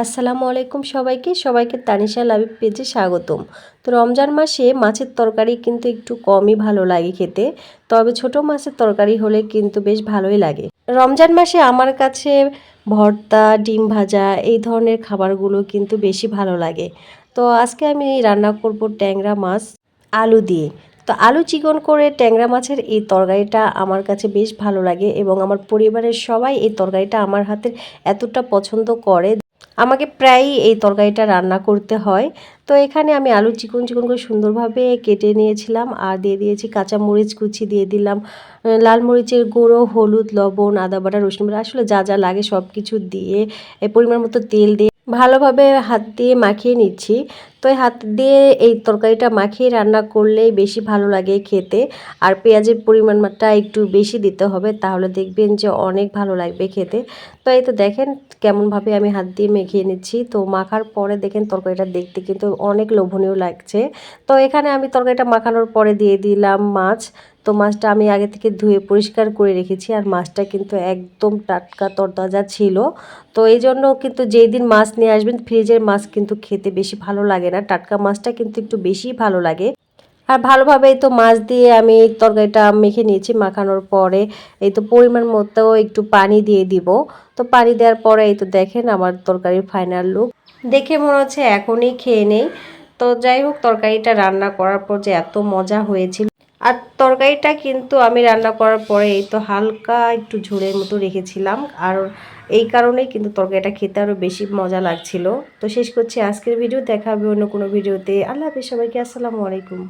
আসসালামু আলাইকুম সবাইকে তানিশা লাবিব পেজে স্বাগতম। তো রমজান মাসে মাছের তরকারি কিন্তু একটু কমই ভালো লাগে খেতে, তবে ছোট মাছের তরকারি হলে কিন্তু বেশ ভালোই লাগে। রমজান মাসে আমার কাছে ভর্তা, ডিম ভাজা এই ধরনের খাবারগুলো কিন্তু বেশি ভালো লাগে। তো আজকে আমি রান্না করব ট্যাংরা মাছ আলু দিয়ে। তো আলু চিকন করে ট্যাংরা মাছের এই তরকারিটা আমার কাছে বেশ ভালো লাগে এবং আমার পরিবারের সবাই এই তরকারিটা আমার হাতের এতটা পছন্দ করে, আমাকে প্রায়ই এই তরকারিটা রান্না করতে হয়। তো এখানে আমি আলু চিকন চিকন করে সুন্দরভাবে কেটে নিয়েছিলাম আর দিয়ে দিয়েছি কাঁচা মরিচ কুচি, দিয়ে দিলাম লাল মরিচের গুঁড়ো, হলুদ, লবণ, আদা বাটা, রসুন বাটা, আসলে যা যা লাগে সব কিছু দিয়ে পরিমাণ মতো তেল দিয়ে ভালোভাবে হাত দিয়ে মাখিয়ে নিচ্ছি। তো এই হাত দিয়ে এই তরকারিটা মাখিয়ে রান্না করলেই বেশি ভালো লাগে খেতে। আর পেঁয়াজের পরিমাণটা একটু বেশি দিতে হবে, তাহলে দেখবেন যে অনেক ভালো লাগবে খেতে। তো এই তো দেখেন কেমনভাবে আমি হাত দিয়ে মেখে নিচ্ছি। তো মাখার পরে দেখেন তরকারিটা দেখতে কিন্তু অনেক লোভনীয় লাগছে। তো এখানে আমি তরকারিটা মাখানোর পরে দিয়ে দিলাম মাছ। তো মাছটা আমি আগে থেকে ধুয়ে পরিষ্কার করে রেখেছি, আর মাছটা কিন্তু একদম টাটকা তরতাজা ছিল। তো এই জন্য কিন্তু যেই দিন মাছ নিয়ে আসবেন, ফ্রিজের মাছ কিন্তু খেতে বেশি ভালো লাগে না, টাটকা মাছটা কিন্তু একটু বেশি ভালো লাগে। আর ভালোভাবে এই তো মাছ দিয়ে আমি তরকারিটা মেখে নিয়েছি। মাখানোর পরে এই তো পরিমাণ মতো একটু পানি দিয়ে দিব। তো পানি দেওয়ার পরে এই তো দেখেন আমার তরকারির ফাইনাল লুক দেখে মনে হচ্ছে এখনই খেয়ে নেই। তো যাই হোক, তরকারিটা রান্না করার পর যে এত মজা হয়েছিল। আর তরকারিটা কিন্তু আমি রান্না করার পরে এই তো হালকা একটু ঝোলের মতো রেখেছিলাম, আর এই কারণেই কিন্তু তরকারিটা খেতে আরও বেশি মজা লাগছিল। তো শেষ করছি আজকের ভিডিও, দেখা হবে অন্য কোনো ভিডিওতে। আল্লাহ হাফেজ সবাইকে, আসসালামু আলাইকুম।